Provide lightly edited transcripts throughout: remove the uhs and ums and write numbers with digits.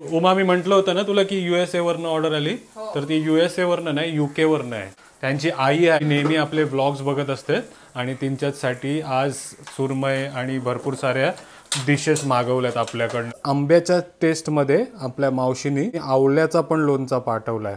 उमा मी म्हटलं होतं ना तुला की USA वरनं ऑर्डर आली, तर ती USA वरनं नाही UK वरनं आहे. त्यांची आई आहे, नेहमी आपले व्लॉग्स बघत असते आणि त्यांच्यासाठी आज सुरमई आणि भरपूर साऱ्या डिशेस मागवल्यात आपल्याकडनं. आंब्याच्या टेस्टमध्ये आपल्या मावशीनी आवळ्याचा पण लोणचा पाठवलाय.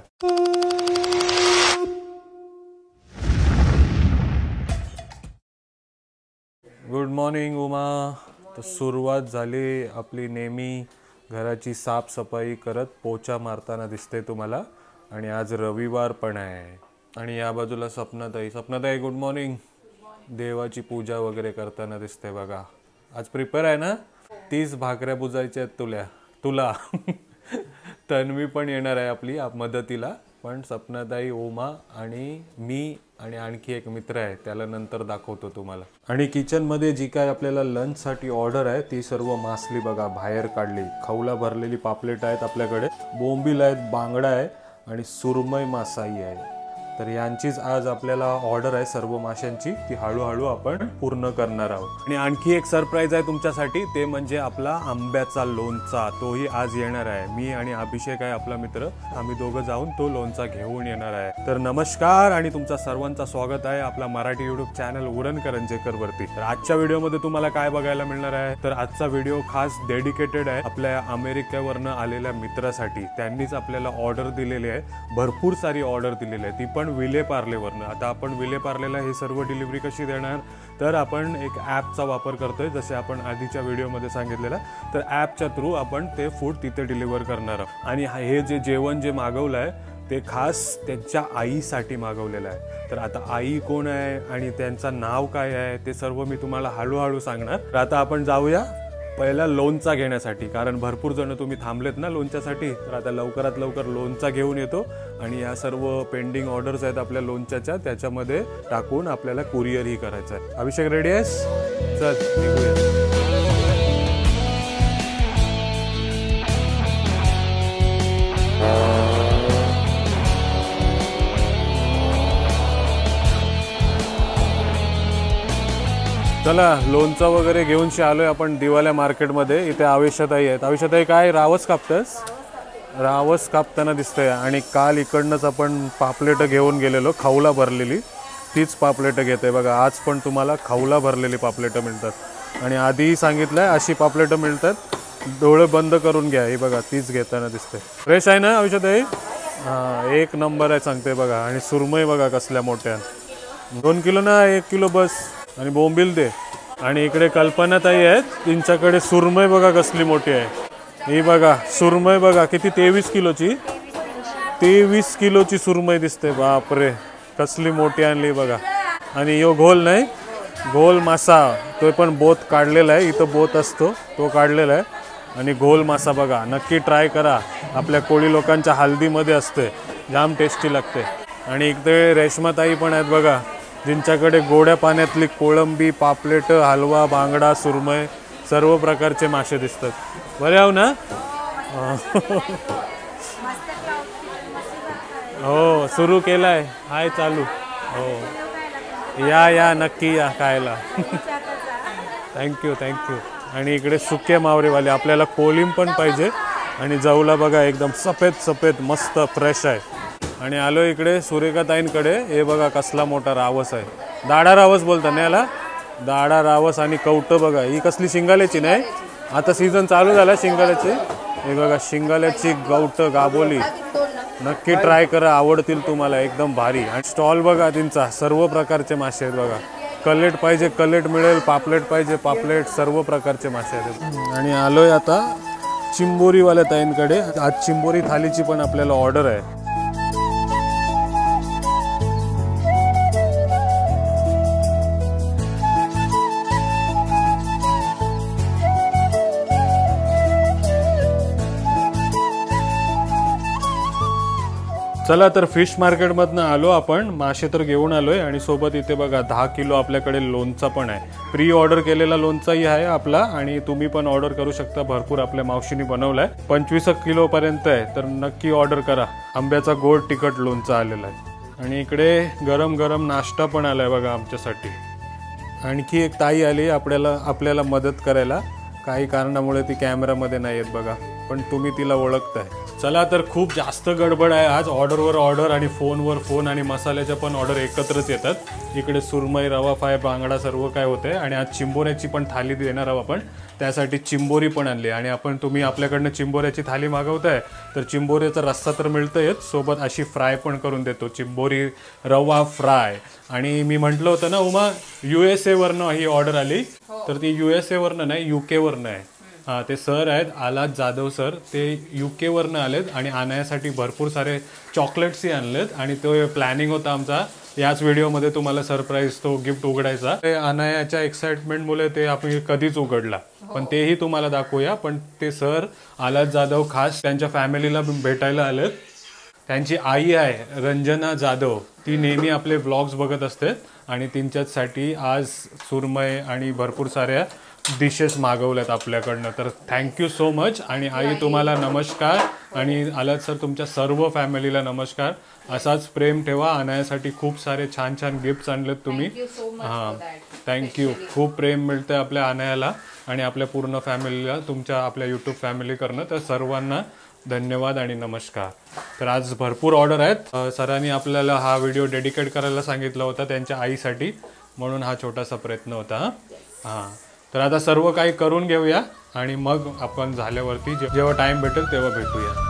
Good morning Uma. तर सुरुवात झाली आपली नेहमी घराची साफसफाई करत, पोचा मारताना दिसते तुम्हाला. आणि आज रविवार पण आहे. आणि या बाजूला सपनाताई गुड मॉर्निंग. देवाची पूजा वगैरे करताना दिसते बघा. आज प्रिपेअर आहे ना? 30 भाकऱ्या पुजायच्या आहेत तुला. तन्वी पण येणार आहे आपली मदतीला. पण सपनाताई, ओमा आणि मी आणि आणखी एक मित्र आहे, त्याला नंतर दाखवतो तुम्हाला. आणि किचनमध्ये जी काय आपल्याला लंचसाठी ऑर्डर आहे ती सर्व मासली बघा बाहेर काढली. खवला भरलेली पापलेट आहेत आपल्याकडे, बोंबील आहेत, बांगडा आहे आणि सुरमई मासाई आहे. तर यांचीच आज आपल्याला ऑर्डर आहे सर्व माशांची. ती हळूहळू आपण पूर्ण करणार आहोत. आणि आणखी एक सरप्राईज आहे तुमच्यासाठी, ते म्हणजे आपला आंब्याचा लोणचा. तोही आज येणार आहे. मी आणि अभिषेक आहे आपला मित्र, आम्ही दोघं जाऊन तो लोणचा घेऊन येणार आहे. तर नमस्कार आणि तुमचा सर्वांचा स्वागत आहे आपला मराठी यूट्यूब चॅनल उरण करंजेकर वरती. तर आजच्या व्हिडिओमध्ये तुम्हाला काय बघायला मिळणार आहे, तर आजचा व्हिडिओ खास डेडिकेटेड आहे आपल्या अमेरिकेवरनं आलेल्या मित्रासाठी. त्यांनीच आपल्याला ऑर्डर दिलेली आहे, भरपूर सारी ऑर्डर दिलेली आहे, ती पण विले पार्लेवरनं. आता आपण विले पार्लेला हे सर्व डिलिव्हरी कशी देणार, तर आपण एक ॲपचा वापर करतोय, जसे आपण आधीच्या व्हिडिओमध्ये सांगितलेलं. तर ॲपच्या थ्रू आपण ते फूड तिथे डिलिव्हर करणार आहोत. आणि हे जे जेवण जे मागवलं आहे ते खास त्यांच्या आईसाठी मागवलेलं आहे. तर आता आई कोण आहे आणि त्यांचं नाव काय आहे ते सर्व मी तुम्हाला हळूहळू सांगणार. तर आता आपण जाऊया पहिला लोणचा घेण्यासाठी, कारण भरपूर जण तुम्ही थांबलेत ना लोणच्यासाठी. तर आता लवकरात लवकर लोणचा घेऊन येतो आणि या सर्व पेंडिंग ऑर्डर्स आहेत आपल्या लोणच्याच्या, त्याच्यामध्ये टाकून आपल्याला कुरिअरही करायचं आहे. अभिषेक रेडी आहेस? चल निघूया. चला लोणचं वगैरे घेऊनशी आलोय आपण दिवाल्या मार्केटमध्ये. इथे आवेशाताई आहेत. आवेशाताई काय रावस कापतेस? रावस कापताना दिसतंय. आणि काल इकडनंच आपण पापलेट घेऊन गेलेलो खवला भरलेली, तीच पापलेट घेते बघा. आज पण तुम्हाला खवला भरलेली पापलेट मिळतात. आणि आधीही सांगितलंय अशी पापलेट मिळतात, डोळे बंद करून घ्या. ही बघा तीच घेताना दिसते. फ्रेश आहे ना आवेशाताई? हां एक नंबर आहे सांगते बघा. आणि सुरमई बघा कसल्या मोठ्या, 2 किलो ना 1 किलो बस. आणि बोंबील दे. आणि इकडे कल्पनाताई आहेत, त्यांच्याकडे सुरमई बघा कसली मोठी आहे. ही बघा सुरमई बघा किती, 23 किलोची, 23 किलोची सुरमई दिसते. बापरे कसली मोठी आणली बघा. आणि यो घोल नाही, घोल मासा, तो पण बोत काढलेला आहे. इथं बोत असतो तो काढलेला आहे. आणि घोल मासा बघा, नक्की ट्राय करा. आपल्या कोळी लोकांच्या हल्दीमध्ये असते, जाम टेस्टी लागते. आणि इकडे रेशमाताई पण आहेत बघा, ज्यांच्याकडे गोड्या पाण्यातली कोळंबी, पापलेट, हलवा, बांगडा, सुरमई सर्व प्रकारचे मासे दिसतात. बरे आहो ना? हो सुरू केलाय, हाय चालू. हो या नक्की या खायला. थँक्यू. आणि इकडे सुके मावरेवाले, आपल्याला कोलिम पण पाहिजे. आणि जवला बघा एकदम सफेद मस्त फ्रेश आहे. आणि आलो इकडे सुरेखाताईंकडे. हे बघा कसला मोठा रावस आहे, दाडा रावस बोलता ना याला, दाडा रावस. आणि कवटं बघा, ही कसली शिंगाल्याची नाही, आता सीझन चालू झाला शिंगाल्याची. हे बघा शिंगाल्याची गवटं गाबोली, नक्की ट्राय करा, आवडतील तुम्हाला, एकदम भारी. आणि स्टॉल बघा त्यांचा, सर्व प्रकारचे मासे आहेत बघा. कलेट पाहिजे कलेट मिळेल, पापलेट पाहिजे पापलेट, सर्व प्रकारचे मासे आहेत. आणि आलोय आता चिंबोरीवाल्या ताईंकडे. आज चिंबोरी थालीची पण आपल्याला ऑर्डर आहे. चला तर फिश मार्केटमधनं आलो आपण, मासे तर घेऊन आलोय. आणि सोबत इथे बघा 10 किलो आपल्याकडे लोणचा पण आहे. प्री ऑर्डर केलेला लोणचाही आहे आपला. आणि तुम्ही पण ऑर्डर करू शकता, भरपूर आपल्या मावशीने बनवलाय. 25 किलो पर्यंत आहे, तर नक्की ऑर्डर करा. आंब्याचा गोड तिखट लोणचा आलेला आहे. आणि इकडे गरम गरम नाश्ता पण आलाय बघा आमच्यासाठी. आणखी एक ताई आली आपल्याला मदत करायला, काही कारणामुळे ती कॅमेरामध्ये नाही येत बघा. पण तुम्ही तिला ओळखताय. चला तर खूप जास्त गडबड आहे आज. ऑर्डरवर ऑर्डर आणि फोनवर फोन आणि मसाल्याच्या पण ऑर्डर एकत्रच येतात. इकडे सुरमई, रवा फ्राय, बांगडा सर्व काय होते. आणि आज चिंबोऱ्याची पण थाली देणार आहोत आपण. त्यासाठी चिंबोरी पण आणली. आणि तुम्ही आपल्याकडनं चिंबोऱ्याची थाली मागवताय तर चिंबोऱ्याचा रस्सा तर मिळतंयच, सोबत अशी फ्राय पण करून देतो, चिंबोरी रवा फ्राय. आणि मी म्हटलं होतं ना उमा, USA वरनं ही ऑर्डर आली. तर ती USA वरनं नाही, UK वरनं आहे. हां, ते सर आहेत आलाद जाधव सर, ते UK वरनं आलेत आणि आणायसाठी भरपूर सारे चॉकलेट्सही आणलेत. आणि तो प्लॅनिंग होता आमचा याच व्हिडिओमध्ये तुम्हाला सरप्राईज तो गिफ्ट उघडायचा. ते अनायाच्या एक्साइटमेंटमुळे ते आपण कधीच उघडला, पण तेही तुम्हाला दाखवूया. पण ते सर आलाद जाधव खास त्यांच्या फॅमिलीला भेटायला आलेत. त्यांची आई आहे रंजना जाधव, ती नेहमी आपले व्लॉग्स बघत असते आणि त्यांच्यासाठी आज सुरमई आणि भरपूर साऱ्या डिशेस मागवल्यात आपल्याकडनं. तर थँक्यू सो मच. आणि आई तुम्हाला नमस्कार. आणि आलाद सर तुमच्या सर्व फॅमिलीला नमस्कार. असाच प्रेम ठेवा. आणण्यासाठी खूप सारे छान छान गिफ्ट्स आणलेत तुम्ही. हां, थँक्यू. खूप प्रेम मिळतं आपल्या आणायला आणि आपल्या पूर्ण फॅमिलीला, तुमच्या आपल्या यूट्यूब फॅमिलीकडनं. तर सर्वांना धन्यवाद आणि नमस्कार. तर आज भरपूर ऑर्डर आहेत. सरांनी आपल्याला हा व्हिडिओ डेडिकेट करायला सांगितला होता त्यांच्या आईसाठी, म्हणून हा छोटासा प्रयत्न होता. हां, तर आता सर्व काही करून घेऊया आणि मग आपण झाल्यावरती जेव्हा टाइम भेटेल तेव्हा भेटूया.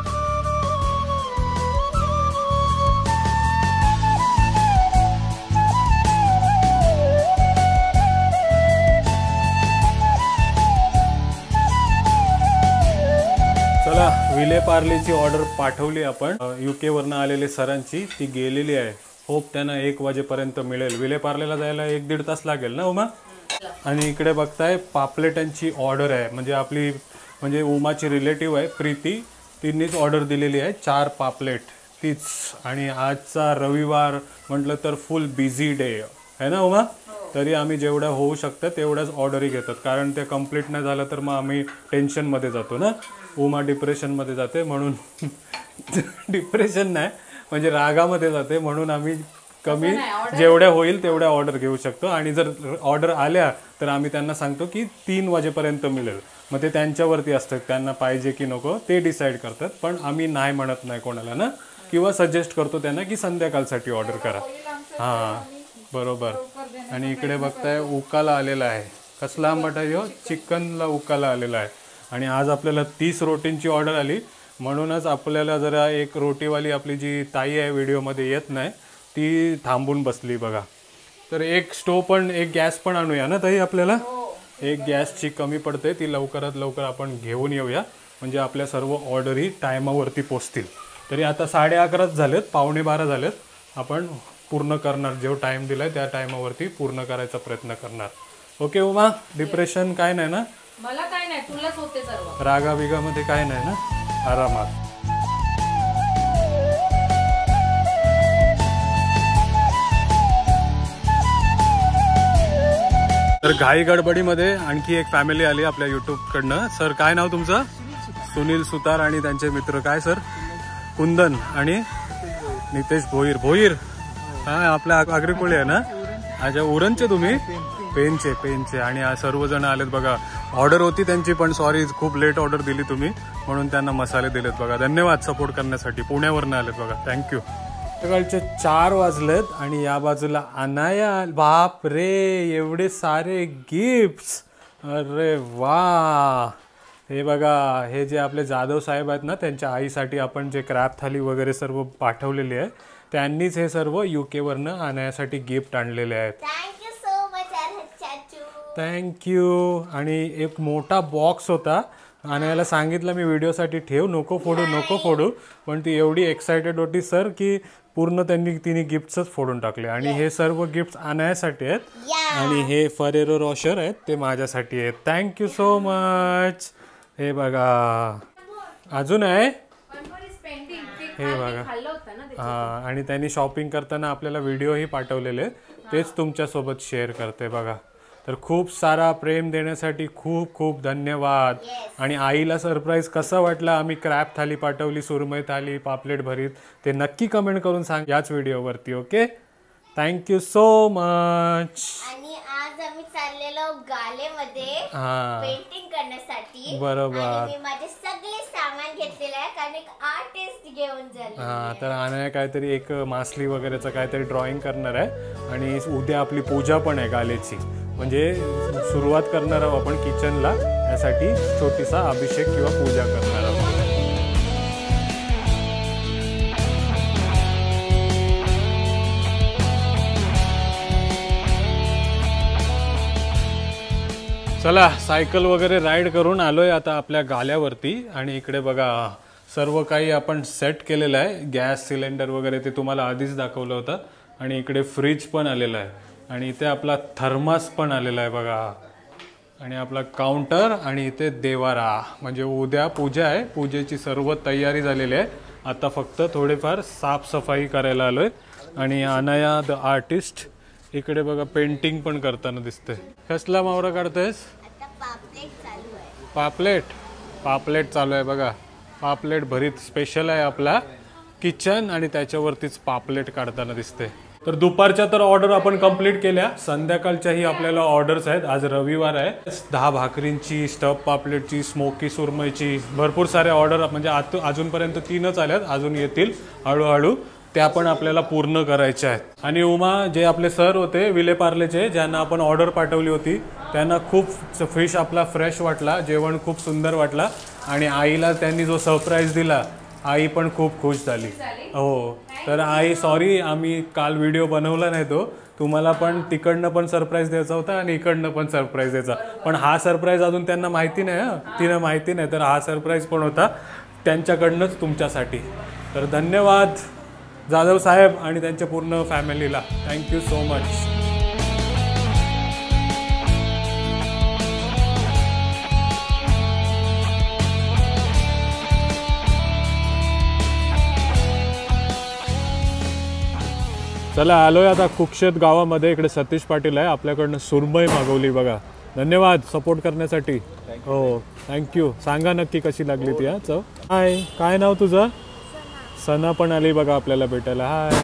चला, विले पार्लेची ऑर्डर पाठवली आपण. UK वरनं आलेले सरांची, ती गेलेली आहे. होप त्यांना 1 वाजेपर्यंत मिळेल. विले पार्लेला जायला 1-1.5 तास लागेल ना उमा. आणि इकडे बघताय पापलेटांची ऑर्डर आहे. म्हणजे उमाची रिलेटिव्ह आहे प्रीती, तिनेच ऑर्डर दिलेली आहे 4 पापलेट तीच. आणि आजचा रविवार म्हटलं तर फुल बिझी डे आहे ना उमा. तरी आम्ही जेवढ्या होऊ शकतं तेवढ्याच ऑर्डरी घेतात, कारण ते कंप्लीट नाही झालं तर मग आम्ही टेन्शनमध्ये जातो ना. उमा डिप्रेशनमध्ये जाते, म्हणून डिप्रेशन नाही म्हणजे रागामध्ये जाते, म्हणून आम्ही कमी जेवढ्या होईल तेवढ्या ऑर्डर घेऊ शकतो. आणि जर ऑर्डर आल्या तर आम्ही त्यांना सांगतो की 3 वाजेपर्यंत मिळेल. मग ते त्यांच्यावरती असतं, त्यांना पाहिजे की नको ते डिसाईड करतात. पण आम्ही नाही म्हणत नाही कोणाला ना, किंवा सजेस्ट करतो त्यांना की संध्याकाळसाठी ऑर्डर करा. हां, बरोबर. आणि इकडे बघताय उकाला आलेला आहे. कसला आंबट आहे हो, चिकनला उकाला आलेला आहे. आणि आज आपल्याला 30 रोटींची ऑर्डर आली, म्हणूनच आपल्याला जरा एक रोटीवाली आपली जी ताई आहे व्हिडिओमध्ये येत नाही, ती थांबून बसली बघा. तर एक स्टोव पण, एक गॅस पण आणूया ना ताई आपल्याला. एक गॅसची कमी पडते, ती लवकरात लवकर आपण घेऊन येऊया, म्हणजे आपल्या सर्व ऑर्डरही टायमावरती पोचतील. तरी आता 11:30 झालेत, 11:45 झालेत. आपण पूर्ण करणार, जो टाईम दिलाय त्या टायमावरती पूर्ण करायचा प्रयत्न करणार. ओके उमा, डिप्रेशन काय नाही ना? मला काय नाही, तुलाच होते सर्व. रागा बिगामध्ये काय नाही ना? आरामात. तर घाई गडबडीमध्ये आणखी एक फॅमिली आली आपल्या यूट्यूबकडनं. सर काय नाव तुमचं? सुनील सुतार आणि त्यांचे मित्र. काय सर? कुंदन आणि नितेश भोईर. भोईर हा आपल्या आग्रेकोळी आहे ना? अच्छा, उरणचे तुम्ही? पेनचे. आणि सर्वजण आलेत बघा. ऑर्डर होती त्यांची, पण सॉरी खूप लेट ऑर्डर दिली तुम्ही, म्हणून त्यांना मसाले दिलेत बघा. धन्यवाद सपोर्ट करण्यासाठी. पुण्यावरनं आलेत बघा, थँक्यू. सकाळचे 4 वाजलेत आणि या बाजूला अनाया. बाप रे, एवढे सारे गिफ्ट्स. अरे वा. हे बघा, हे जे आपले जाधव साहेब आहेत ना, त्यांच्या आईसाठी आपण जे क्रॅब थाली वगैरे सर्व पाठवलेली आहे, त्यांनीच हे सर्व UK वरनं आणण्यासाठी गिफ्ट आणलेले आहेत. थँक्यू. आणि एक मोठा बॉक्स होता, आणायला सांगितलं मी व्हिडिओसाठी, ठेव, नको फोडू. पण ती एवढी एक्सायटेड होती सर की पूर्ण तिने गिफ्ट्सच फोडून टाकले. आणि हे सर्व गिफ्ट्स आणण्यासाठी आहेत. आणि हे फरेरो रॉशर आहेत, ते माझ्यासाठी आहेत. Thank you so much. हे बघा, अजून आहे हे बघा. हां, आणि त्यांनी शॉपिंग करताना आपल्याला व्हिडिओही पाठवलेले, तेच तुमच्यासोबत शेअर करते बघा. तर खूप सारा प्रेम देण्यासाठी खूप खूप धन्यवाद. आणि आईला सरप्राईज कसा वाटला, आम्ही क्रॅब थाली पाठवली, सुरमई थाली, पापलेट भरीत, ते नक्की कमेंट करून सांग याच व्हिडिओवरती. Okay, thank you so much. आणि आज आम्ही चाललेलो गालेमध्ये हा पेंटिंग करण्यासाठी. बरोबर. आणि मी माझे सगळे सामान घेतलेले आहे कारण एक आर्टिस्ट घेऊन झाले. हा तर अनया काहीतरी एक मासली वगैरेचं काहीतरी ड्रॉइंग करणार आहे आणि उद्या आपली पूजा पण आहे गालेची. म्हणजे सुरुवात करणार आहोत आपण किचनला, यासाठी छोटीसा अभिषेक किंवा पूजा करणार आहोत. चला सायकल वगैरे राईड करून आलोय आता आपल्या गाल्यावरती. आणि इकडे बघा सर्व काही आपण सेट केलेलं आहे. गॅस सिलेंडर वगैरे ते तुम्हाला आधीच दाखवलं होतं. आणि इकडे फ्रीज पण आलेला आहे आणि इथे आपला थर्मास पण आलेला आहे बघा. आणि आपला काउंटर आणि इथे देवारा. म्हणजे उद्या पूजा आहे, पूजेची सर्व तयारी झालेली आहे. आता फक्त थोडेफार साफसफाई करायला आलोय. आणि अनया द आर्टिस्ट इकडे बघा पेंटिंग पण करताना दिसते. कसला मावरा काढतेस? आता पापलेट चालू आहे. पापलेट चालू आहे बघा. पापलेट भरीत स्पेशल आहे आपला किचन आणि त्याच्यावरतीच पापलेट काढताना दिसते. तर दुपारच्या तर ऑर्डर आपण कंप्लीट केल्या. संध्याकाळच्याही आपल्याला ऑर्डर्स आहेत. आज रविवार आहे. 10 भाकरींची, स्टफ पापलेटची, स्मोकी सुरमईची भरपूर सारे ऑर्डर म्हणजे अजूनपर्यंत 3च आल्यात. अजून येतील हळूहळू. त्या पण आपल्याला पूर्ण करायच्या आहेत. आणि उमा जे आपले सर होते विले पार्लेचे, ज्यांना आपण ऑर्डर पाठवली होती, त्यांना खूप फिश आपला फ्रेश वाटला, जेवण खूप सुंदर वाटला. आणि आईला त्यांनी जो सरप्राईज दिला, आई पण खूप खुश झाली. हो तर आई सॉरी आम्ही काल व्हिडिओ बनवला नाही तो. तुम्हाला पण तिकडनं पण सरप्राईज द्यायचा होता आणि इकडनं पण सरप्राईज द्यायचा. पण हा सरप्राईज अजून त्यांना माहिती नाही. तिनं माहिती नाही. तर हा सरप्राईज पण होता त्यांच्याकडनंच तुमच्यासाठी. तर धन्यवाद जाधव साहेब आणि त्यांच्या पूर्ण फॅमिलीला. Thank you so much. चला आलोय आता कुक्षेत गावामध्ये. इकडे सतीश पाटील आहे, आपल्याकडनं सुरमई मागवली बघा. धन्यवाद सपोर्ट करण्यासाठी. हो थँक्यू. सांगा नक्की कशी लागली ती. चव हाय, काय नाव तुझं? सना पण आली बघा आपल्याला भेटायला. हाय.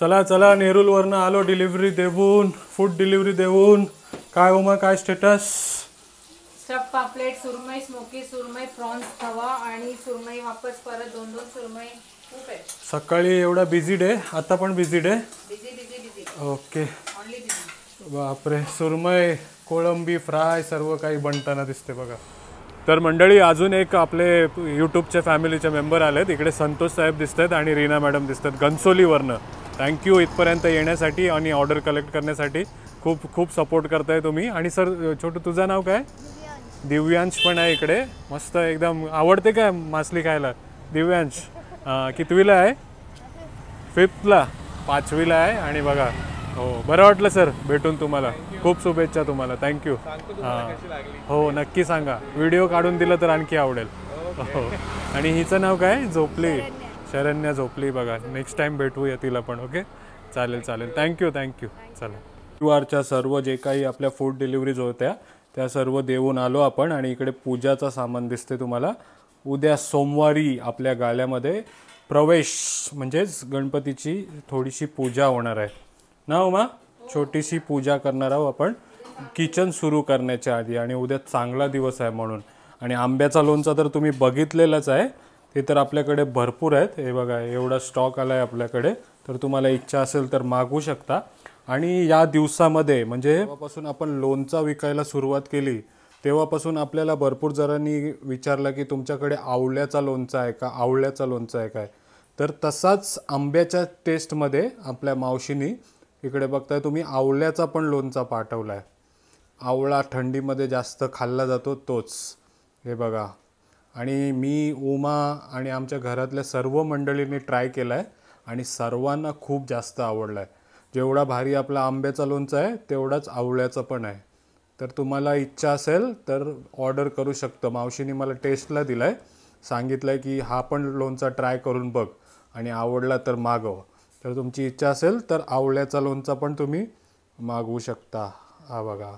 चला चला नेरूलवरनं आलो डिलिव्हरी देऊन, फूड डिलिव्हरी देऊन. काय उमा काय स्टेटस? स्टफ पापलेट, सुरमई, स्मोकी सुरमई, प्रॉन्स तवा आणि सुरमई वापस परत 2 सुरमई. खूप आहे. सकाळी एवढा बिझी डे, आता पण busy day. Busy. Okay. Only busy. बापरे. सुरमई, कोळंबी फ्राय सर्व काही बनताना दिसते बघा. तर मंडळी अजून एक आपले यूट्यूबचे फॅमिलीचे मेंबर आलेत. इकडे संतोष साहेब दिसत आहेत आणि रीना मॅडम दिसत आहेत घनसोलीवरनं. थँक्यू इथपर्यंत येण्यासाठी आणि ऑर्डर कलेक्ट करण्यासाठी. खूप खूप सपोर्ट करताय तुम्ही. आणि सर छोटू तुझं नाव काय? दिव्यांश पण आहे इकडे. मस्त एकदम. आवडते काय मासली खायला? दिव्यांश कितवीला आहे? 5thला. 5वीला आहे. आणि बघा हो बरं वाटलं सर भेटून तुम्हाला. खूप शुभेच्छा तुम्हाला. थँक्यू. हां हो नक्की सांगा. व्हिडिओ काढून दिलं तर आणखी आवडेल. हो. आणि हिचं नाव काय? झोपली. शरण्या झोपली बघा. नेक्स्ट टाइम भेटूया तिला पण. ओके चालेल. थँक्यू. चला रविवारच्या सर्व जे काही आपल्या फूड डिलिव्हरीज होत्या त्या सर्व देऊन आलो आपण. आणि इकडे पूजाचं सामान दिसते तुम्हाला. उद्या सोमवारी आपल्या गाल्यामध्ये प्रवेश म्हणजेच गणपतीची थोडीशी पूजा होणार आहे ना उमा. छोटीशी पूजा करणार आहोत आपण किचन सुरू करण्याच्या आधी. आणि उद्या चांगला दिवस आहे म्हणून. आणि आंब्याचा लोणचा तर तुम्ही बघितलेलंच आहे. ते तर आपल्याकडे भरपूर आहेत. हे बघा एवढा स्टॉक आला आहे आपल्याकडे. तर तुम्हाला इच्छा असेल तर मागवू शकता. आणि या दिवसामध्ये म्हणजे जेव्हापासून आपण लोणचा विकायला सुरुवात केली तेव्हापासून आपल्याला भरपूर जणांनी विचारलं की तुमच्याकडे आवळ्याचा लोणचा आहे का, आवळ्याचा लोणचा आहे काय. तर तसाच आंब्याच्या टेस्टमध्ये आपल्या मावशीनी इकडे बघताय तुम्ही आवळ्याचा पण लोणचा पाठवला आहे. आवळा थंडीमध्ये जास्त खाल्ला जातो तोच. हे बघा. आणि मी उमा आणि आमच्या घरातल्या सर्व मंडळींनी ट्राय केला आहे आणि सर्वांना खूप जास्त आवडला आहे. जेवढा भारी आपला आंब्याचा लोणचा आहे तेवढाच आवळ्याचा पण आहे. तर तुम्हाला इच्छा असेल तर ऑर्डर करू शकतो. मावशीने मला टेस्टला दिला आहे. सांगितलं आहे की हा पण लोणचा ट्राय करून बघ आणि आवडला तर मागव. तर तुमची इच्छा असेल तर आवळ्याचा लोणचा पण तुम्ही मागवू शकता. हा बघा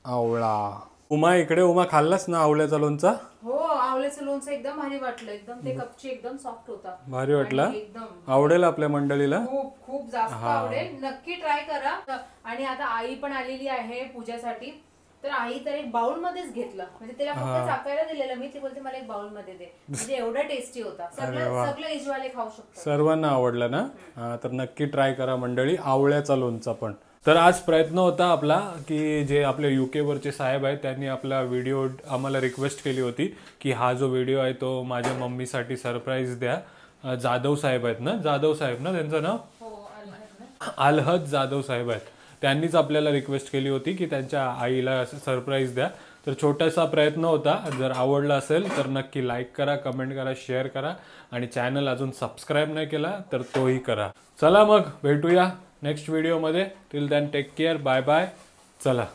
आवळा. उमा इकडे. उमा खाल्लास ना आवळ्याचा लोणचा? हो आवळ्याचं लोणचं एकदम भारी वाटलं, एकदम ते कपची एकदम सॉफ्ट होता. भारी वाटला. आणि एकदम आवडेल आपल्या मंडळीला. खूप खूप जास्त आवडेल, नक्की ट्राय करा. आणि आता आई पण आलेली आहे पूजासाठी, तर आई तर एक बाउल मध्येच घेतलं, म्हणजे तिला फक्त चाकायला दिलेलं मी, ती बोलते मला एक बाउल मध्ये दे, म्हणजे एवढा टेस्टी होता. सगळं एजवाले खाऊ शकतो. सर्वांना आवडला ना. हा, तर नक्की ट्राय करा मंडळी आवळ्याचा लोणचा पण. तर आज प्रयत्न होता आपला की जे आपले UK वरचे साहेब आहेत त्यांनी आपला व्हिडिओ आम्हाला रिक्वेस्ट केली होती की हा जो व्हिडिओ आहे तो माझ्या मम्मीसाठी सरप्राईज द्या. जाधव साहेब आहेत ना, जाधव साहेब ना त्यांचं नाव, अलहद जाधव साहेब आहेत. त्यांनीच आपल्याला रिक्वेस्ट केली होती की त्यांच्या आईला सरप्राईज द्या. तर छोटासा प्रयत्न होता. जर आवडला असेल तर नक्की लाईक करा, कमेंट करा, शेअर करा आणि चॅनल अजून सबस्क्राईब नाही केला तर तोही करा. चला मग भेटूया नेक्स्ट व्हिडिओमध्ये. Till then take care, bye bye. चला.